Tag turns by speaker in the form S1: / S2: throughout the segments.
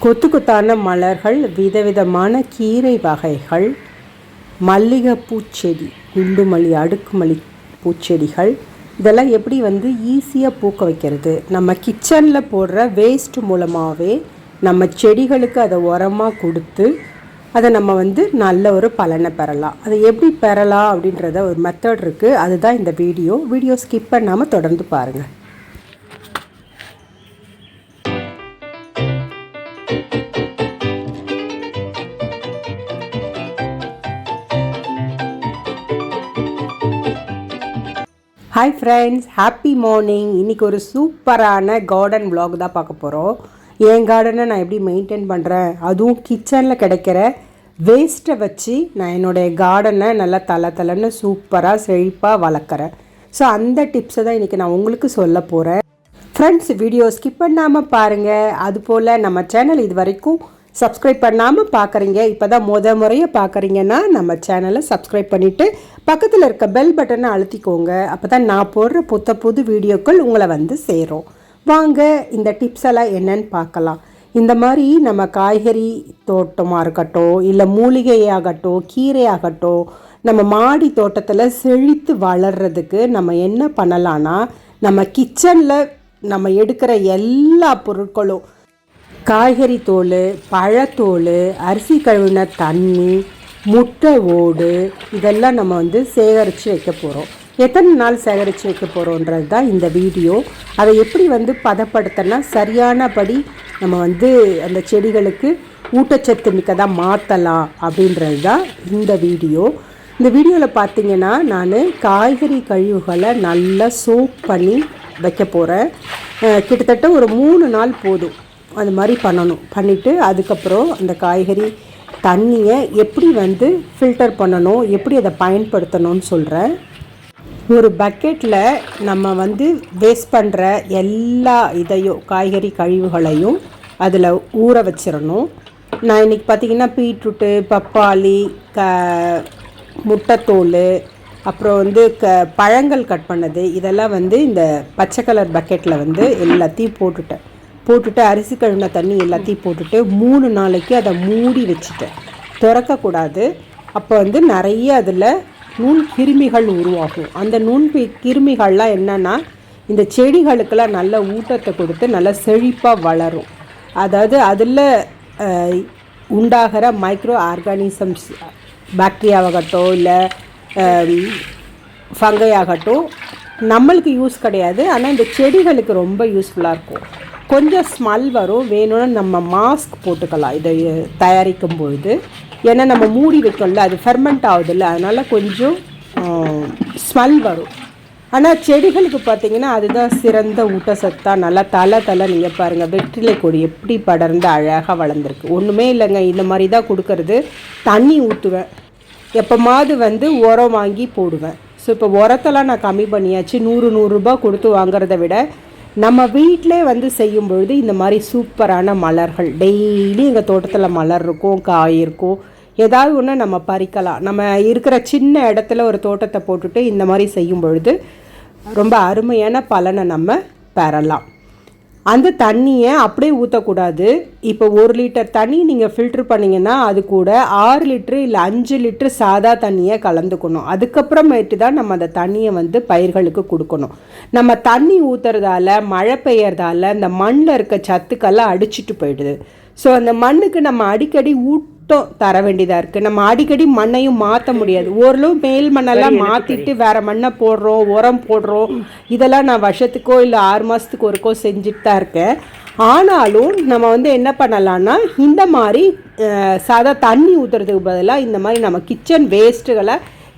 S1: கொத்து கொத்தான மலர்கள், விதவிதமான கீரை வகைகள், மல்லிகை பூச்செடி, குண்டுமல்லி, அடுக்குமல்லி பூச்செடிகள், இதெல்லாம் எப்படி ஈஸியாக பூக்க வைக்கிறது. நம்ம கிச்சனில் போடுற வேஸ்ட் மூலமாகவே நம்ம செடிகளுக்கு அதை உரமாக கொடுத்து அதை நம்ம நல்ல ஒரு பலனை பெறலாம். அதை எப்படி பெறலாம் அப்படின்றத ஒரு மெத்தட் இருக்குது. அதுதான் இந்த வீடியோ ஸ்கிப் பண்ணாமல் தொடர்ந்து பாருங்கள். Hi friends, happy morning. இன்றைக்கி ஒரு சூப்பரான கார்டன் விலாக் தான் பார்க்க போகிறோம். என் கார்டனை நான் எப்படி மெயின்டைன் பண்ணுறேன், அதுவும் கிச்சனில் கிடைக்கிற வேஸ்ட்டை வச்சு நான் என்னுடைய கார்டனை நல்லா தலை சூப்பராக செழிப்பாக வளர்க்குறேன். ஸோ அந்த டிப்ஸை தான் இன்றைக்கி நான் உங்களுக்கு சொல்ல போகிறேன். ஃப்ரெண்ட்ஸ், வீடியோ ஸ்கிப் பண்ணாமல் பாருங்கள். அதுபோல் நம்ம சேனல் இது வரைக்கும் சப்ஸ்கிரைப் பண்ணாமல் பார்க்குறீங்க, இப்போ தான் முறையை பார்க்குறீங்கன்னா நம்ம சேனலை சப்ஸ்கிரைப் பண்ணிவிட்டு பக்கத்தில் இருக்க பெல் பட்டனை அழுத்திக்கோங்க. அப்போ தான் நான் போடுற புது வீடியோக்கள் உங்களை சேரும். வாங்க இந்த டிப்ஸ் எல்லாம் என்னன்னு பார்க்கலாம். இந்த மாதிரி நம்ம காய்கறி தோட்டமாக இருக்கட்டும், இல்லை மூலிகையாகட்டும், கீரையாகட்டும், நம்ம மாடி தோட்டத்தில் செழித்து வளர்கிறதுக்கு நம்ம என்ன பண்ணலான்னா, நம்ம கிச்சனில் நம்ம எடுக்கிற எல்லா பொருட்களும், காய்கறி தோல், பழத்தோல், அரிசி கழுவின தண்ணி, முட்டை ஓடு, இதெல்லாம் நம்ம சேகரித்து வைக்க போகிறோம். எத்தனை நாள் சேகரித்து வைக்க போகிறோன்றது தான் இந்த வீடியோ. அதை எப்படி பதப்படுத்தினா சரியானபடி நம்ம அந்த செடிகளுக்கு ஊட்டச்சத்து மிக்கதாக மாற்றலாம் அப்படின்றது தான் இந்த வீடியோ. இந்த வீடியோவில் பார்த்திங்கன்னா நான் காய்கறி கழிவுகளை நல்லா சோப் பண்ணி வைக்க போகிறேன். கிட்டத்தட்ட ஒரு 3 நாள் போதும் அது மாதிரி பண்ணிவிட்டு அதுக்கப்புறம் அந்த காய்கறி தண்ணியை எப்படி ஃபில்டர் பண்ணணும், எப்படி அதை பயன்படுத்தணும்னு சொல்கிறேன். ஒரு பக்கெட்டில் நம்ம வேஸ்ட் பண்ணுற எல்லா இதையும், காய்கறி கழிவுகளையும் அதில் ஊற வச்சிடணும். நான் இன்றைக்கி பார்த்திங்கன்னா பீட்ரூட்டு, பப்பாளி, முட்டைத்தோல், அப்புறம் பழங்கள் கட் பண்ணது, இதெல்லாம் இந்த பச்சை கலர் பக்கெட்டில் எல்லாத்தையும் போட்டுட்டு அரிசி கழுவின தண்ணி எல்லாத்தையும் போட்டுட்டு 3 நாளைக்கு அதை மூடி வச்சுட்டேன். திறக்கக்கூடாது. அப்போ நிறைய அதில் நுண் கிருமிகள் உருவாகும். அந்த கிருமிகள்லாம் என்னென்னா இந்த செடிகளுக்கெல்லாம் நல்ல ஊட்டத்தை கொடுத்து நல்லா செழிப்பாக வளரும். அதாவது அதில் உண்டாகிற மைக்ரோ ஆர்கானிசம்ஸ், பாக்டீரியாவாகட்டும் இல்லை ஃபங்கை ஆகட்டும், நம்மளுக்கு யூஸ் கிடையாது. ஆனால் இந்த செடிகளுக்கு ரொம்ப யூஸ்ஃபுல்லாக இருக்கும். கொஞ்சம் ஸ்மெல் வரும், வேணும்னா நம்ம மாஸ்க் போட்டுக்கலாம் இதை தயாரிக்கும் பொழுது. ஏன்னா நம்ம மூடி வைக்கல, அது ஃபெர்மெண்ட் ஆகுதில்ல, அதனால் கொஞ்சம் ஸ்மெல் வரும். ஆனால் செடிகளுக்கு பார்த்திங்கன்னா அதுதான் சிறந்த ஊட்டச்சத்தாக நல்லா தலை நீங்கள் பாருங்கள், வெற்றிலை கொடி எப்படி படர்ந்து அழகாக வளர்ந்துருக்கு. ஒன்றுமே இல்லைங்க, இந்த மாதிரி தான் கொடுக்கறது. தண்ணி ஊற்றுவேன், எப்போமாவது உரம் வாங்கி போடுவேன். ஸோ இப்போ உரத்தெல்லாம் நான் கம்மி பண்ணியாச்சு. 100 ரூபா கொடுத்து வாங்குறத விட நம்ம வீட்டிலே செய்யும் பொழுது இந்த மாதிரி சூப்பரான மலர்கள், டெய்லி எங்கள் தோட்டத்தில் மலர் இருக்கும், காய் இருக்கும், ஏதாவது ஒன்று நம்ம பறிக்கலாம். நம்ம இருக்கிற சின்ன இடத்துல ஒரு தோட்டத்தை போட்டுட்டு இந்த மாதிரி செய்யும் பொழுது ரொம்ப அருமையான பலனை நம்ம பெறலாம். அந்த தண்ணியை அப்படியே ஊற்றக்கூடாது. இப்போ 1 லிட்டர் தண்ணி நீங்கள் ஃபில்ட்ரு பண்ணிங்கன்னா அது கூட 6 லிட்ரு இல்லை 5 லிட்ரு சாதா தண்ணியை கலந்துக்கணும். அதுக்கப்புறமேட்டு தான் நம்ம அந்த தண்ணியை பயிர்களுக்கு கொடுக்கணும். நம்ம தண்ணி ஊற்றுறதால, மழை பெய்யறதால இந்த மண்ணில் இருக்க சத்துக்கெல்லாம் அடிச்சிட்டு போயிடுது. ஸோ அந்த மண்ணுக்கு நம்ம அடிக்கடி ஊட்டம் தர வேண்டியதாக இருக்குது. நம்ம அடிக்கடி மண்ணையும் மாற்ற முடியாது. ஓரளவு மேல் மண்ணெல்லாம் மாற்றிட்டு வேறு மண்ணை போடுறோம், உரம் போடுறோம். இதெல்லாம் நான் வருஷத்துக்கோ இல்லை 6 மாதத்துக்கு ஒருக்கோ செஞ்சுட்டு தான் இருக்கேன். ஆனாலும் நம்ம என்ன பண்ணலான்னா, இந்த மாதிரி சாதா தண்ணி ஊற்றுறதுக்கு பதிலாக இந்த மாதிரி நம்ம கிச்சன் வேஸ்ட்டுகளை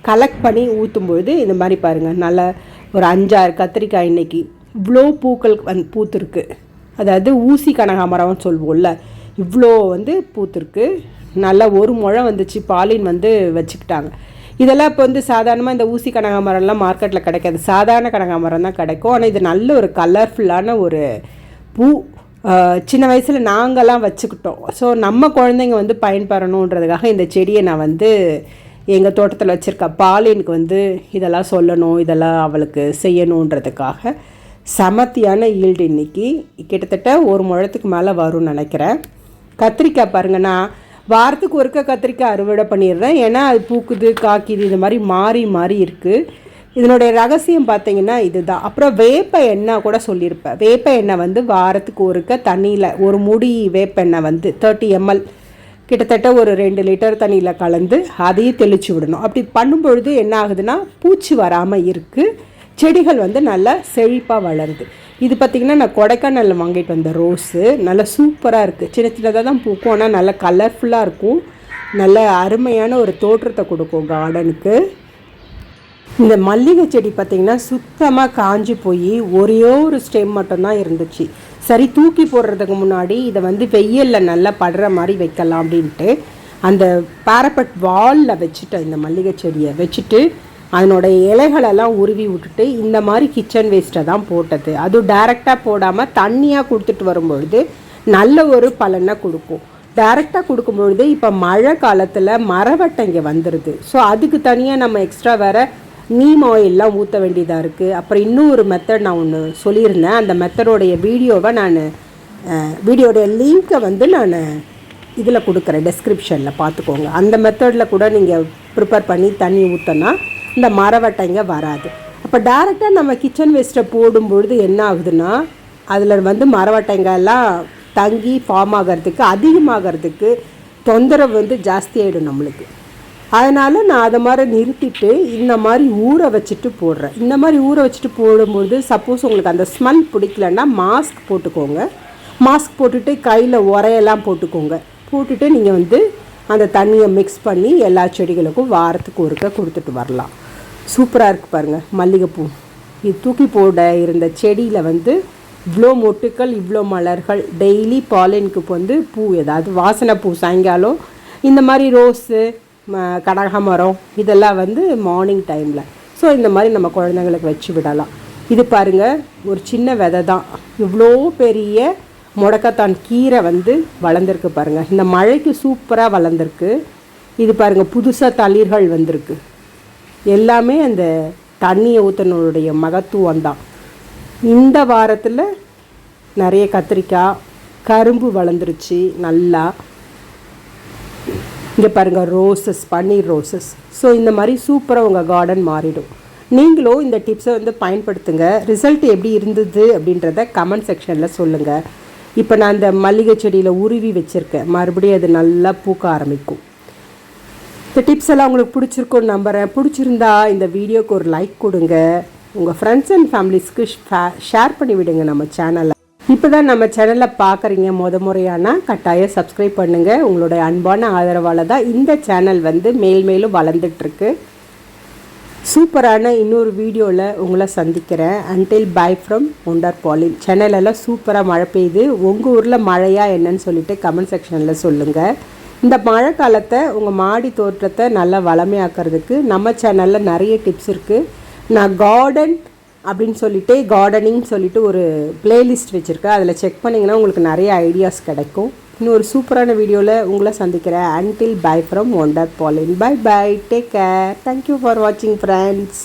S1: கலெக்ட் பண்ணி ஊற்றும்பொழுது இந்த மாதிரி பாருங்கள், நல்ல ஒரு 5-6 கத்திரிக்காய் இன்றைக்கி இவ்வளோ பூக்கள் பூத்துருக்கு. அதாவது ஊசி கனகாமரம்னு சொல்லுவோம்ல, இவ்வளோ பூத்துருக்கு. நல்லா 1 முழம் வந்துச்சு. பாலின் வச்சுக்கிட்டாங்க. இதெல்லாம் இப்போ சாதாரணமாக இந்த ஊசி கனகாமரம்லாம் மார்க்கெட்டில் கிடைக்காது, சாதாரண கனகாமரம் தான் கிடைக்கும். ஆனால் இது நல்ல ஒரு கலர்ஃபுல்லான ஒரு பூ. சின்ன வயசில் நாங்கள்லாம் வச்சுக்கிட்டோம். ஸோ நம்ம குழந்தைங்க பயன்பெறணுன்றதுக்காக இந்த செடியை நான் எங்கள் தோட்டத்தில் வச்சுருக்கேன். பாலினுக்கு இதெல்லாம் சொல்லணும், இதெல்லாம் அவளுக்கு செய்யணுன்றதுக்காக சமத்தியான ஈல்டு இன்றைக்கி கிட்டத்தட்ட 1 முழத்துக்கு மேலே வரும்னு நினைக்கிறேன். கத்திரிக்காய் பாருங்கன்னா வாரத்துக்கு ஒருக்க கத்திரிக்காய் அறுவடை பண்ணிடுறேன். ஏன்னா அது பூக்குது காய்க்குது இந்த மாதிரி மாறி மாறி இருக்குது. இதனுடைய ரகசியம் பார்த்தீங்கன்னா இதுதான். அப்புறம் வேப்ப எண்ணெய் கூட சொல்லியிருப்பேன். வேப்ப எண்ணெய் வந்து வாரத்துக்கு ஒருக்க தண்ணியில் ஒரு முடி வேப்ப எண்ணெய் வந்து 30 ml கிட்டத்தட்ட ஒரு 2 லிட்டர் தண்ணியில் கலந்து அதையும் தெளித்து விடணும். அப்படி பண்ணும்பொழுது என்ன ஆகுதுன்னா பூச்சி வராமல் இருக்குது, செடிகள் வந்து நல்லா செழிப்பாக வளருது. இது பார்த்திங்கன்னா நான் கொடைக்கானலில் வாங்கிட்டு வந்த ரோஸு நல்லா சூப்பராக இருக்குது. சின்ன சின்னதாக தான் பூக்கும், ஆனால் நல்லா கலர்ஃபுல்லாக இருக்கும். நல்ல அருமையான ஒரு தோற்றத்தை கொடுக்கும் கார்டனுக்கு. இந்த மல்லிகை செடி பார்த்திங்கன்னா சுத்தமாக காஞ்சி போய் ஒரே ஒரு ஸ்டெம் மட்டும்தான் இருந்துச்சு. சரி தூக்கி போடுறதுக்கு முன்னாடி இதை வந்து வெயிலில் நல்லா படுற மாதிரி வைக்கலாம் அப்படின்ட்டு அந்த பாரப்பட் வாலில் வச்சுட்டேன். இந்த மல்லிகை செடியை வச்சுட்டு அதனோட இலைகளெல்லாம் உருவி விட்டுட்டு இந்த மாதிரி கிச்சன் வேஸ்ட்டை தான் போட்டது. அதுவும் டைரெக்டாக போடாமல் தண்ணியாக கொடுத்துட்டு வரும்பொழுது நல்ல ஒரு பலனை கொடுக்கும். டைரெக்டாக கொடுக்கும்பொழுது இப்போ மழை காலத்தில் மரவட்டைங்க வந்துடுது. ஸோ அதுக்கு தனியாக நம்ம எக்ஸ்ட்ரா வேறு நீம் ஆயிலெலாம் ஊற்ற வேண்டியதாக இருக்குது. அப்புறம் இன்னும் ஒரு மெத்தட் நான் ஒன்று சொல்லியிருந்தேன். அந்த மெத்தடோடைய வீடியோவை வீடியோடைய லிங்க்கை வந்து நான் இதில் கொடுக்குறேன், டெஸ்கிரிப்ஷனில் பார்த்துக்கோங்க. அந்த மெத்தடில் கூட நீங்கள் ப்ரிப்பேர் பண்ணி தண்ணி ஊற்றினா இந்த மரவட்டைங்க வராது. அப்போ டைரெக்டாக நம்ம கிச்சன் வேஸ்ட்டை போடும்பொழுது என்ன ஆகுதுன்னா அதில் வந்து மரவட்டைங்கெல்லாம் தங்கி ஃபார்ம் ஆகிறதுக்கு அதிகமாகிறதுக்கு தொந்தரவு வந்து ஜாஸ்தியாகிடும் நம்மளுக்கு. அதனால் நான் அதை மாதிரி நிறுத்திட்டு இந்த மாதிரி ஊற வச்சுட்டு போடுறேன். இந்த மாதிரி ஊற வச்சுட்டு போடும்பொழுது சப்போஸ் உங்களுக்கு அந்த ஸ்மெல் பிடிக்கலன்னா மாஸ்க் போட்டுக்கோங்க. மாஸ்க் போட்டுட்டு கையில் உரையெல்லாம் போட்டுக்கோங்க. போட்டுட்டு நீங்கள் வந்து அந்த தண்ணியை மிக்ஸ் பண்ணி எல்லா செடிகளுக்கும் வாரத்துக்கு ஒருக்க கொடுத்துட்டு வரலாம். சூப்பராக இருக்குது பாருங்கள் மல்லிகைப்பூ. இது தூக்கி போட இருந்த செடியில் வந்து இவ்வளோ மொட்டுக்கள் இவ்வளோ மலர்கள். டெய்லி பாலினுக்கு வந்து பூ ஏதாவது வாசனை பூ சாயங்காலம் இந்த மாதிரி ரோஸு கடகமரம் இதெல்லாம் வந்து மார்னிங் டைமில். ஸோ இந்த மாதிரி நம்ம குழந்தைங்களுக்கு வச்சு விடலாம். இது பாருங்கள் ஒரு சின்ன விதை தான் இவ்வளோ பெரிய முடக்கத்தான் கீரை வந்து வளர்ந்துருக்கு பாருங்கள். இந்த மழைக்கு சூப்பராக வளர்ந்துருக்கு. இது பாருங்கள் புதுசாக தளிர்கள் வந்திருக்கு. எல்லாமே அந்த தண்ணியை ஊற்றினுடைய மகத்துவம் தான். இந்த வாரத்தில் நிறைய கத்திரிக்காய் கரும்பு வளர்ந்துருச்சு நல்லா. இங்கே பாருங்கள் ரோசஸ், பன்னீர் ரோசஸ். ஸோ இந்த மாதிரி சூப்பராக உங்கள் கார்டன் மாறிடும். நீங்களும் இந்த டிப்ஸை வந்து பயன்படுத்துங்க. ரிசல்ட் எப்படி இருந்தது அப்படின்றத கமெண்ட் செக்ஷனில் சொல்லுங்கள். இப்போ நான் இந்த மல்லிகை செடியில் உருவி வச்சுருக்கேன், மறுபடியும் அது நல்லா பூக்க ஆரம்பிக்கும். இந்த டிப்ஸ் எல்லாம் உங்களுக்கு பிடிச்சிருக்குன்னு நம்புகிறேன். பிடிச்சிருந்தா இந்த வீடியோக்கு ஒரு லைக் கொடுங்க. உங்கள் ஃப்ரெண்ட்ஸ் அண்ட் ஃபேமிலிஸ்க்கு ஷேர் பண்ணி விடுங்க நம்ம சேனலை. இப்போ தான் நம்ம சேனலில் பார்க்குறீங்க முறையானா கட்டாயம் சப்ஸ்கிரைப் பண்ணுங்கள். உங்களுடைய அன்பான ஆதரவால் தான் இந்த சேனல் வந்து மேலும் வளர்ந்துட்டுருக்கு. சூப்பரான இன்னொரு வீடியோவில் உங்களை சந்திக்கிறேன். Until bye from Pauline. சென்னையிலலாம் சூப்பராக மழை பெய்யுது. உங்கள் ஊரில் மழையா என்னன்னு சொல்லிட்டு கமெண்ட் செக்ஷனில் சொல்லுங்கள். இந்த மழை காலத்தை உங்கள் மாடி தோற்றத்தை நல்லா வளமையாக்கிறதுக்கு நம்ம சேனலில் நிறைய டிப்ஸ் இருக்குது. நான் கார்டனிங் சொல்லிட்டு ஒரு பிளேலிஸ்ட் வச்சுருக்கேன். அதில் செக் பண்ணிங்கன்னா உங்களுக்கு நிறைய ஐடியாஸ் கிடைக்கும். இன்னொரு சூப்பரான வீடியோவில் உங்களை சந்திக்கிறேன். Until bye from Pauline. Bye bye, take care. Thank you for வாட்சிங் ஃப்ரெண்ட்ஸ்.